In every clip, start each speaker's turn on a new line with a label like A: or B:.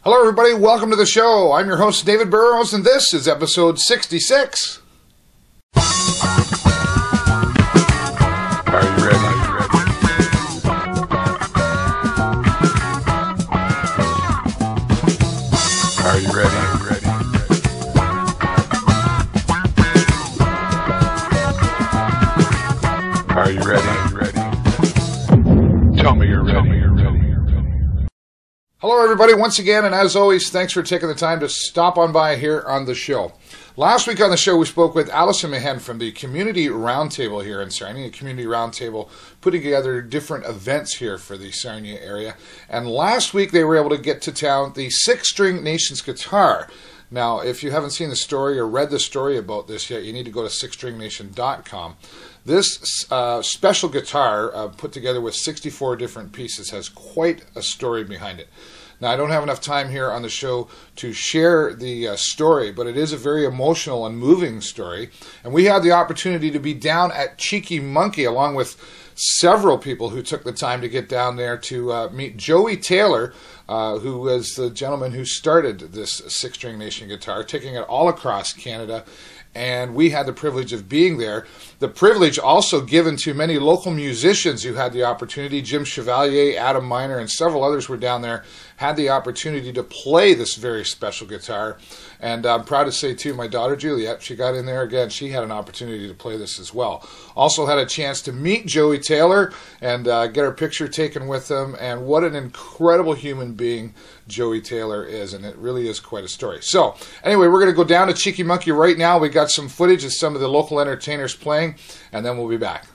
A: Hello everybody, welcome to the show. I'm your host David Burrows and this is episode 66.
B: Are you ready? Are you ready? Are you ready? Tell me you're ready.
A: Hello everybody once again, and as always, thanks for taking the time to stop on by here on the show. Last week on the show we spoke with Alison Mahen from the Community Roundtable here in Sarnia. A Community Roundtable putting together different events here for the Sarnia area. And last week they were able to get to town the 6-string Nations guitar. Now, if you haven't seen the story or read the story about this yet, you need to go to sixstringnation.com. This special guitar, put together with 64 different pieces, has quite a story behind it. Now, I don't have enough time here on the show to share the story, but it is a very emotional and moving story. And we had the opportunity to be down at Cheeky Monkey along with several people who took the time to get down there to meet Joey Taylor, who was the gentleman who started this 6-string Nation guitar, taking it all across Canada. And we had the privilege of being there. The privilege also given to many local musicians who had the opportunity. Jim Chevalier, Adam Miner, and several others were down there, had the opportunity to play this very special guitar. And I'm proud to say, too, my daughter Juliet, she got in there again. She had an opportunity to play this as well. Also had a chance to meet Joey Taylor and get her picture taken with him. And what an incredible human being Joey Taylor is. And it really is quite a story. So, anyway, we're going to go down to Cheeky Monkey right now. We got some footage of some of the local entertainers playing, and then we'll be back.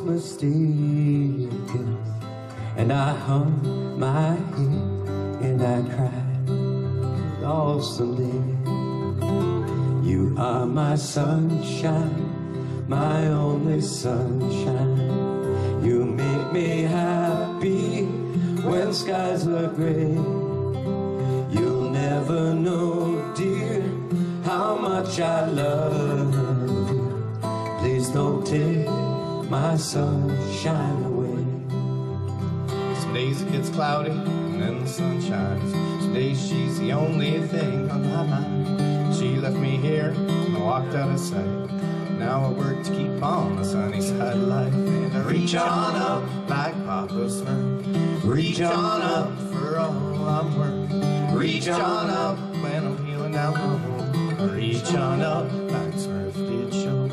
C: Mistaken, and I hung my head and I cried. Oh, someday you are my sunshine, my only sunshine. You make me happy when skies look gray. You'll never know, dear, how much I love you. Please don't take my sunshine away.
D: Some days it gets cloudy and then the sun shines. Some days she's the only thing on my mind. She left me here and I walked out of sight. Now I work to keep on the sunny side of life. And I reach on up like Papa Smurf. Reach on up for all I'm worth. Reach on up when I'm feeling down low. Reach on up like Smurf did show.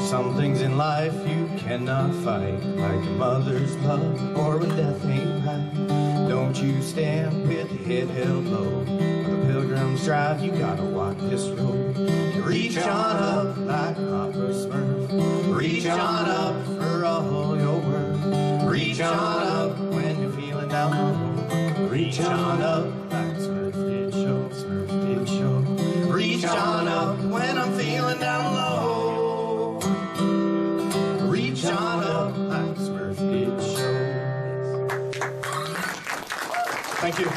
D: Some things in life you cannot fight, like a mother's love or when death ain't right. Don't you stand with your head held low. On the Pilgrim's Drive, you gotta walk this road. Reach on up like Papa Smurf. Reach on up for all your worth. Reach on up when you're feeling down low. Reach on up like Smurf did show. Smurf did show. Reach on up when I'm feeling down low. Reach on up like Smurf did show. Thank you.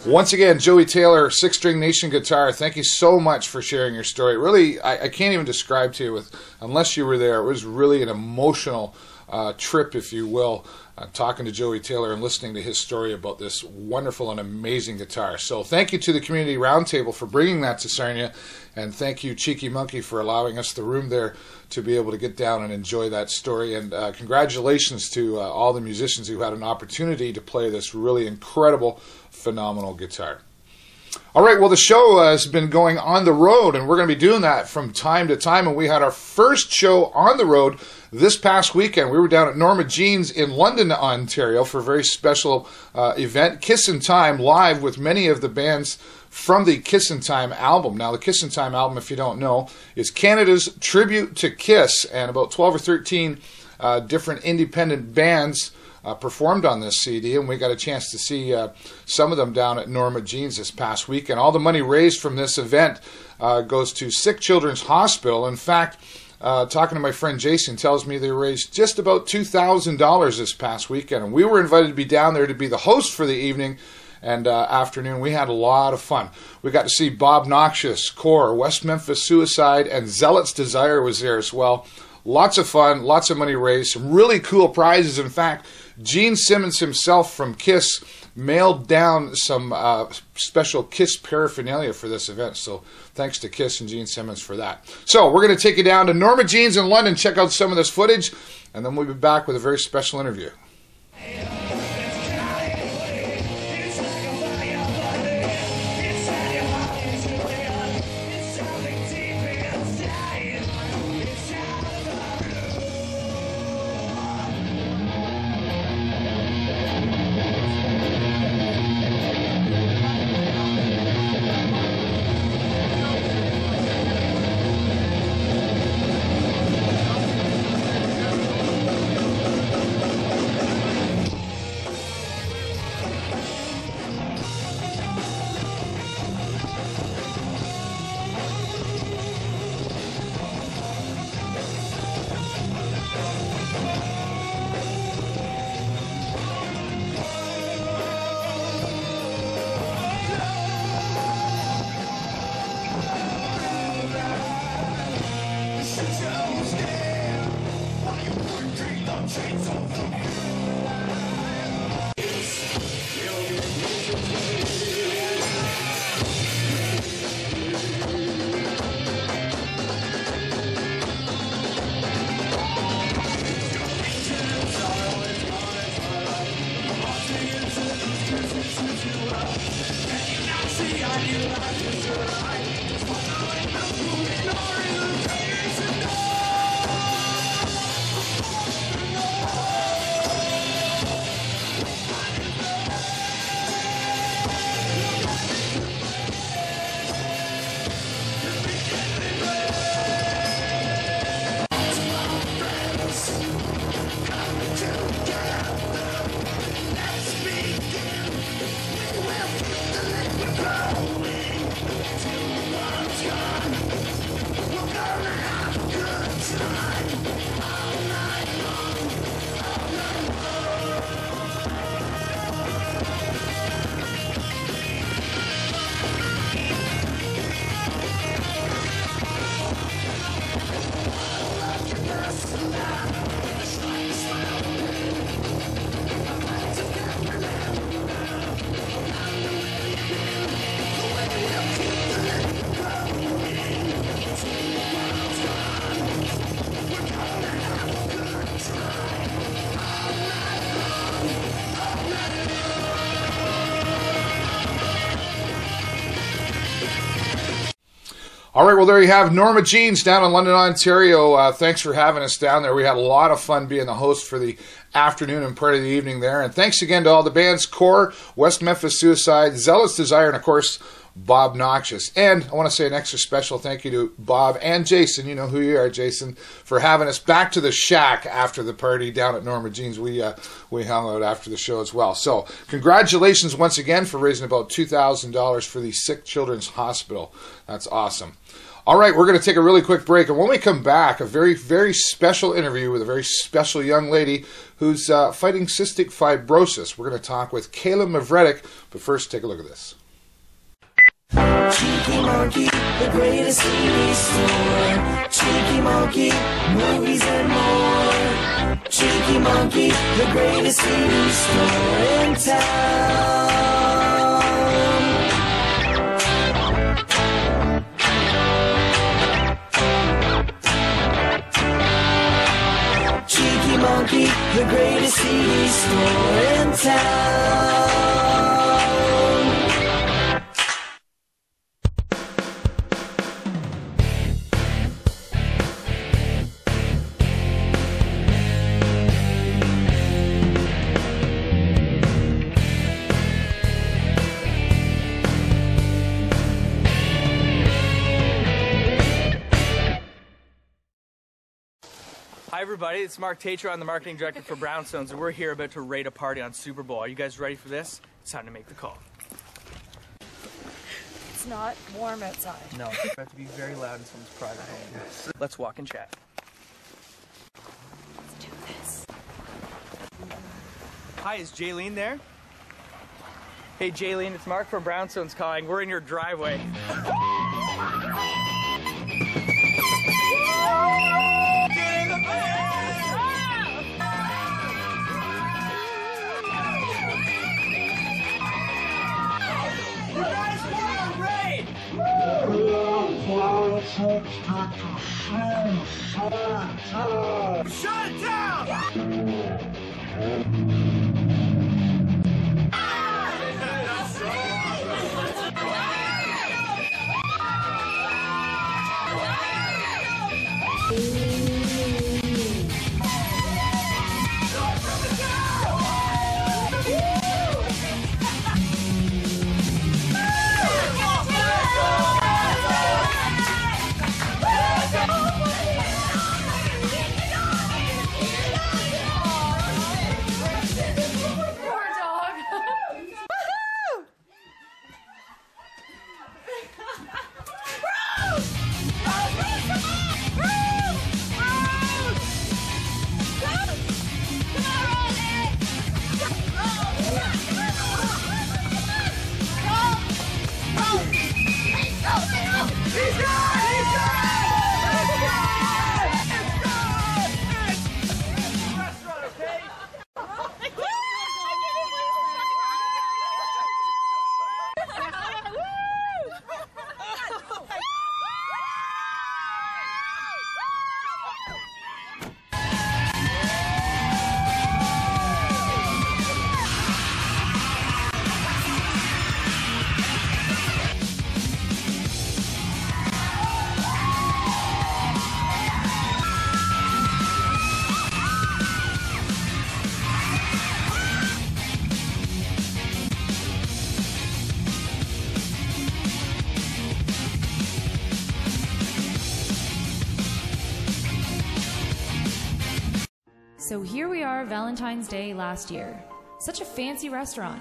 A: Once again, Joey Taylor, 6-String Nation Guitar, thank you so much for sharing your story. Really, I can't even describe to you, unless you were there, it was really an emotional trip, if you will, talking to Joey Taylor and listening to his story about this wonderful and amazing guitar. So thank you to the Community Roundtable for bringing that to Sarnia, and thank you, Cheeky Monkey, for allowing us the room there to be able to get down and enjoy that story. And congratulations to all the musicians who had an opportunity to play this really incredible, phenomenal guitar. All right, well, the show has been going on the road, and we're going to be doing that from time to time. And we had our first show on the road this past weekend. We were down at Norma Jean's in London, Ontario, for a very special event, Kissin' Time, live with many of the bands from the Kissin' Time album. Now, the Kissin' Time album, if you don't know, is Canada's tribute to Kiss, and about 12 or 13 different independent bands performed on this CD, and we got a chance to see some of them down at Norma Jean's this past week. And all the money raised from this event goes to Sick Children's Hospital. In fact, talking to my friend Jason tells me they raised just about $2,000 this past weekend, and we were invited to be down there to be the host for the evening and afternoon. We had a lot of fun. We got to see BOBNOXIOUS, Core, West Memphis Suicide, and Zealot's Desire was there as well. Lots of fun, lots of money raised, some really cool prizes. In fact, Gene Simmons himself from Kiss mailed down some special Kiss paraphernalia for this event. So thanks to Kiss and Gene Simmons for that. So we're going to take you down to Norma Jean's in London, check out some of this footage, and then we'll be back with a very special interview. All right, well, there you have Norma Jean's down in London, Ontario. Thanks for having us down there. We had a lot of fun being the host for the afternoon and part of the evening there. And thanks again to all the bands, Core, West Memphis Suicide, Zealot's Desire, and, of course, BOBNOXIOUS. And I want to say an extra special thank you to Bob and Jason. You know who you are, Jason, for having us back to the shack after the party down at Norma Jean's. We hung out after the show as well. So congratulations once again for raising about $2,000 for the Sick Children's Hospital. That's awesome. All right, we're going to take a really quick break, and when we come back, a very, very special interview with a very special young lady who's fighting cystic fibrosis. We're going to talk with Kaela Mavretic, but first, take a look at this.
E: Cheeky Monkey, the greatest TV store. Cheeky Monkey, movies and more. Cheeky Monkey, the greatest TV store in town. Cheeky Monkey, the greatest CD store in town.
F: Hi everybody, it's Mark Tatro. I'm the marketing director for Brownstones, and we're here about to raid a party on Super Bowl. Are you guys ready for this? It's time to make the call.
G: It's not warm outside.
F: No, you have to be very loud in someone's private home. Let's walk and chat.
G: Let's do this.
F: Hi, is Jaylene there? Hey Jaylene, it's Mark from Brownstones calling. We're in your driveway.
E: Shut it down!
H: So here we are, Valentine's Day last year. Such a fancy restaurant.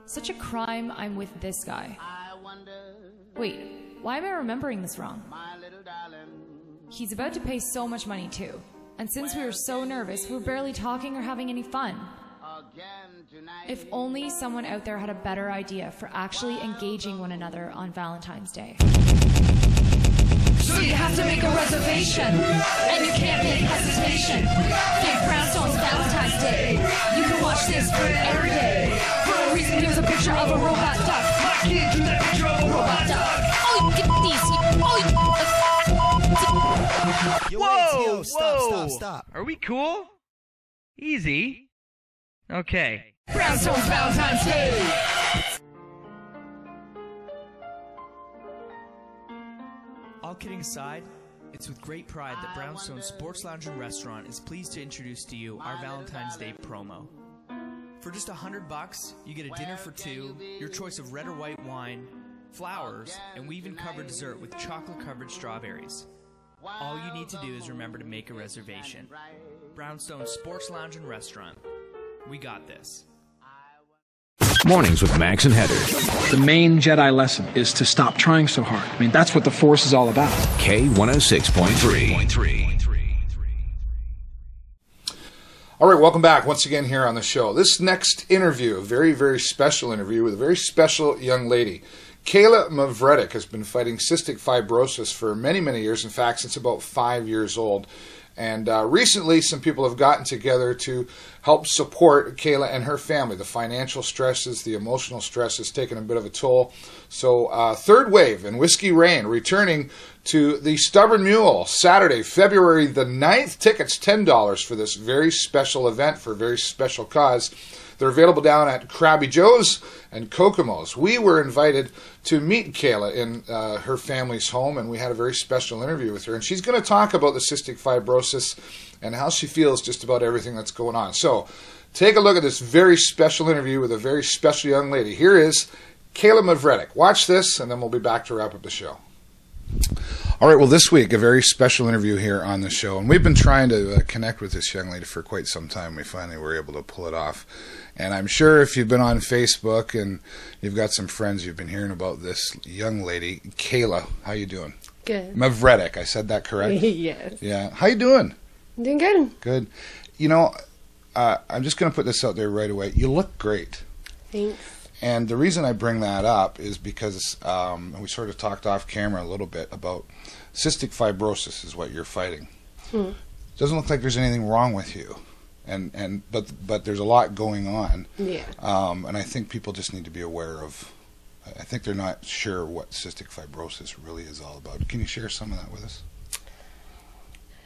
H: Such a crime I'm with this guy. Wait, why am I remembering this wrong? He's about to pay so much money too. And since we were so nervous, we were barely talking or having any fun. If only someone out there had a better idea for actually engaging one another on Valentine's Day.
I: So you have to make a reservation, and you can't make hesitation. Think Brownstone's Valentine's Day. You can watch this for every day. For a reason, here's a picture of a robot duck. My kid drew that picture of a robot duck. Oh, you get these.
F: Whoa!
J: Stop.
F: Are we cool? Easy. Okay.
I: Brownstone's Valentine's Day.
K: All kidding aside, it's with great pride that Brownstone Sports Lounge and Restaurant is pleased to introduce to you our Valentine's Day promo. For just $100, you get a dinner for two, your choice of red or white wine, flowers, and we even cover dessert with chocolate-covered strawberries. All you need to do is remember to make a reservation. Brownstone Sports Lounge and Restaurant. We got this.
J: Mornings with Max and Heather.
L: The main Jedi lesson is to stop trying so hard. I mean, that's what the Force is all about.
J: K106.3.
A: All right, welcome back once again here on the show. This next interview, a very, very special interview with a very special young lady. Kaela Mavretic has been fighting cystic fibrosis for many, many years. In fact, since about 5 years old. And recently, some people have gotten together to help support Kaela and her family. The financial stresses, the emotional stress has taken a bit of a toll. So Third Wave and Whiskey Rain returning to the Stubborn Mule Saturday, February the 9th. Tickets $10 for this very special event for a very special cause. They're available down at Krabby Joe's and Kokomo's. We were invited to meet Kaela in her family's home, and we had a very special interview with her. And she's going to talk about the cystic fibrosis and how she feels just about everything that's going on. So take a look at this very special interview with a very special young lady. Here is Kaela Mavretic. Watch this, and then we'll be back to wrap up the show. All right, well, this week, a very special interview here on the show. And we've been trying to connect with this young lady for quite some time. We finally were able to pull it off. And I'm sure if you've been on Facebook and you've got some friends, you've been hearing about this young lady, Kaela. How you doing?
M: Good.
A: Mavretic, I said that correct?
M: Yes.
A: Yeah. How you doing?
M: I'm doing good.
A: Good. You know, I'm just going to put this out there right away. You look great.
M: Thanks.
A: And the reason I bring that up is because we sort of talked off camera a little bit about cystic fibrosis is what you're fighting. Doesn't look like there's anything wrong with you. But there's a lot going on.
M: Yeah.
A: And I think people just need to be aware of. I think they're not sure what cystic fibrosis really is all about. Can you share some of that with us?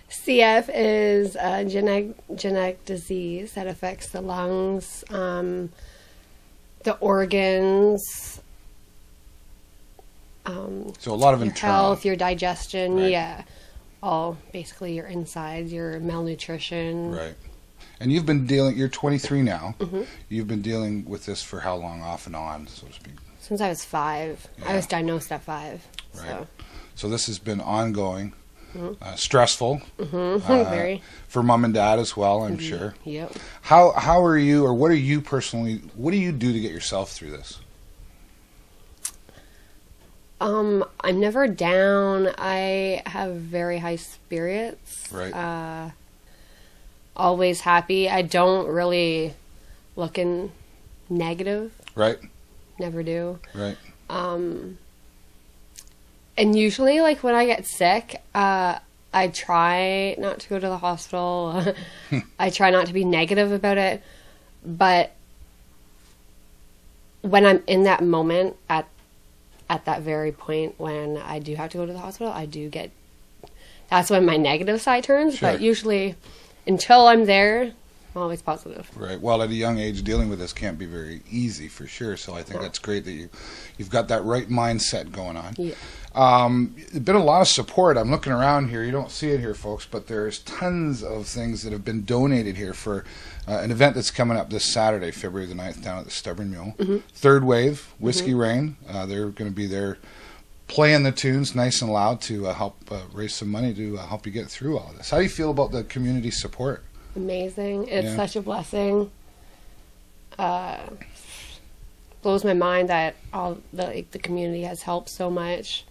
M: CF is a genetic disease that affects the lungs, the organs.
A: So a lot of
M: your
A: internal
M: health, your digestion,
A: right.
M: Yeah, all basically your insides, your malnutrition.
A: Right. And you've been dealing. You're 23 now.
M: Mm-hmm.
A: You've been dealing with this for how long, off and on, so to speak?
M: Since I was 5. Yeah. I was diagnosed at 5.
A: Right. So this has been ongoing, stressful,
M: very
A: for mom and dad as well. I'm sure.
M: Yep.
A: How are you, or what are you personally? What do you do to get yourself through this?
M: I'm never down. I have very high spirits.
A: Right.
M: Always happy. I don't really look in negative.
A: Right.
M: Never do.
A: Right.
M: And usually, like, when I get sick, I try not to go to the hospital. I try not to be negative about it. But when I'm in that moment, at that very point when I do have to go to the hospital, I do get... That's when my negative side turns.
A: Sure.
M: But usually, until I'm there, I'm always positive.
A: Right. Well, at a young age, dealing with this can't be very easy, for sure. So I think that's great that you've got that right mindset going on.
M: Yeah.
A: There's been a lot of support. I'm looking around here. You don't see it here, folks, but there's tons of things that have been donated here for an event that's coming up this Saturday, February the 9th, down at the Stubborn Mule. Third Wave, Whiskey Rain. They're going to be there playing the tunes nice and loud to help raise some money to help you get through all of this. How do you feel about the community support?
M: Amazing. It's such a blessing. Blows my mind that all the community has helped so much.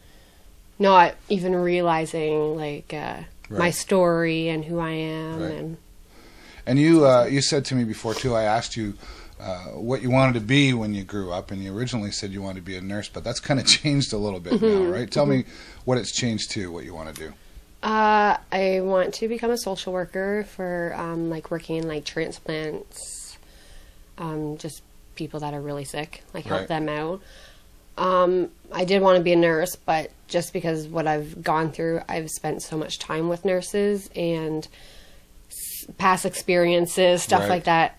M: Not even realizing my story and who I am.
A: Right. And you said to me before too, I asked you what you wanted to be when you grew up, and you originally said you wanted to be a nurse, but that's kind of changed a little bit now, right? Tell me what it's changed to, what you want to do.
M: I want to become a social worker for working in transplants, just people that are really sick, help them out. I did want to be a nurse, but just because what I've gone through, I've spent so much time with nurses and past experiences, stuff like that,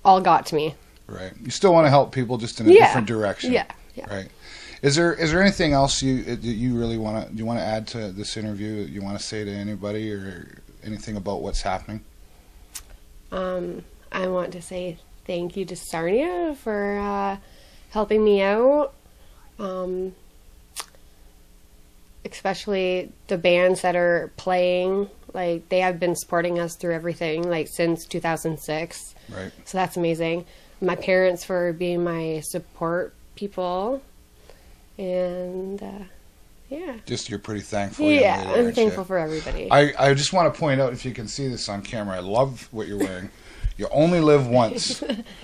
M: all got to me.
A: Right. You still want to help people, just in a different direction.
M: Yeah.
A: Right. Is there anything else you really want to add to this interview? You want to say to anybody or anything about what's happening?
M: I want to say thank you to Sarnia for helping me out. Especially the bands that are playing, like they have been supporting us through everything, like since 2006.
A: Right.
M: So that's amazing. My parents for being my support people, and yeah.
A: Just you're pretty thankful.
M: Yeah,
A: young lady,
M: I'm thankful for everybody.
A: I just want to point out, if you can see this on camera, I love what you're wearing. You only live once.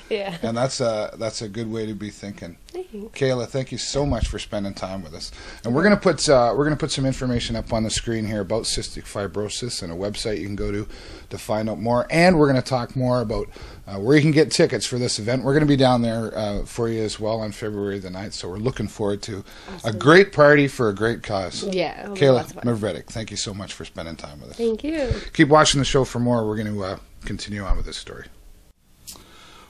M: Yeah.
A: And that's a good way to be thinking.
M: Thanks.
A: Kaela, thank you so much for spending time with us. And we're gonna put some information up on the screen here about cystic fibrosis and a website you can go to find out more. And we're gonna talk more about where you can get tickets for this event. We're gonna be down there for you as well on February the 9th. So we're looking forward to a great party for a great cause.
M: Yeah.
A: Kaela Mavretic, thank you so much for spending time with us.
M: Thank you.
A: Keep watching the show for more. We're gonna continue on with this story.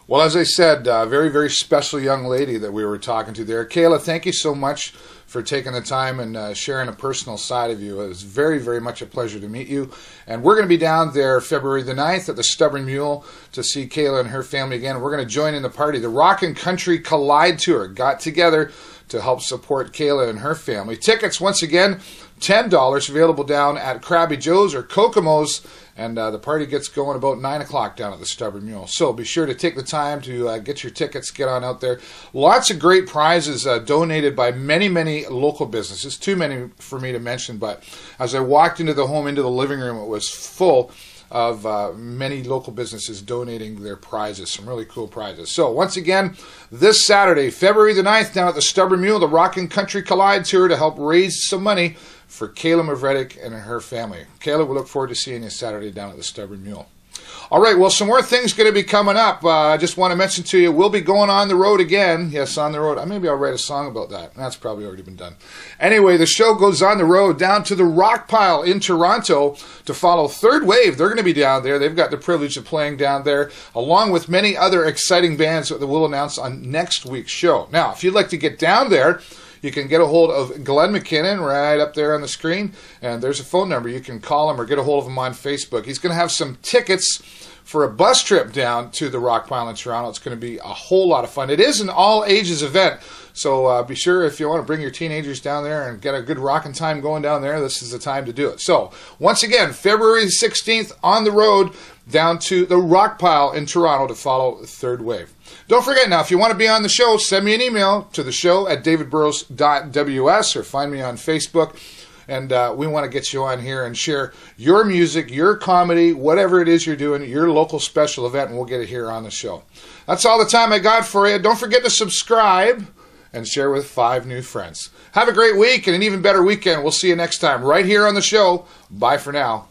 A: Well, as I said, very, very special young lady that we were talking to there. Kaela, thank you so much for taking the time and sharing a personal side of you. It was very, very much a pleasure to meet you. And we're going to be down there February the 9th at the Stubborn Mule to see Kaela and her family again. We're going to join in the party. The Rockin Country Collide Tour got together to help support Kaela and her family. Tickets, once again, $10, available down at Krabby Joe's or Kokomo's, and the party gets going about 9 o'clock down at the Stubborn Mule. So be sure to take the time to get your tickets, get on out there. Lots of great prizes donated by many, many local businesses. Too many for me to mention, but as I walked into the home, into the living room, it was full of many local businesses donating their prizes, some really cool prizes. So once again, this Saturday, February the 9th, down at the Stubborn Mule, the Rockin Country Collide Tour to help raise some money for Kaela Mavretic and her family. Kaela, we look forward to seeing you Saturday down at the Stubborn Mule. All right, well, some more things going to be coming up. I just want to mention to you, we'll be going on the road again. Yes, on the road. Maybe I'll write a song about that. That's probably already been done. Anyway, the show goes on the road down to the Rockpile in Toronto to follow Third Wave. They're going to be down there. They've got the privilege of playing down there, along with many other exciting bands that we'll announce on next week's show. Now, if you'd like to get down there, you can get a hold of Glenn McKinnon right up there on the screen, and there's a phone number. You can call him or get a hold of him on Facebook. He's going to have some tickets for a bus trip down to the Rockpile in Toronto. It's going to be a whole lot of fun. It is an all-ages event, so be sure if you want to bring your teenagers down there and get a good rockin' time going down there, this is the time to do it. So, once again, February 16th on the road down to the Rockpile in Toronto to follow Third Wave. Don't forget now, if you want to be on the show, send me an email to the show at davidburrows.ws or find me on Facebook. And we want to get you on here and share your music, your comedy, whatever it is you're doing, your local special event, and we'll get it here on the show. That's all the time I got for you. Don't forget to subscribe and share with 5 new friends. Have a great week and an even better weekend. We'll see you next time right here on the show. Bye for now.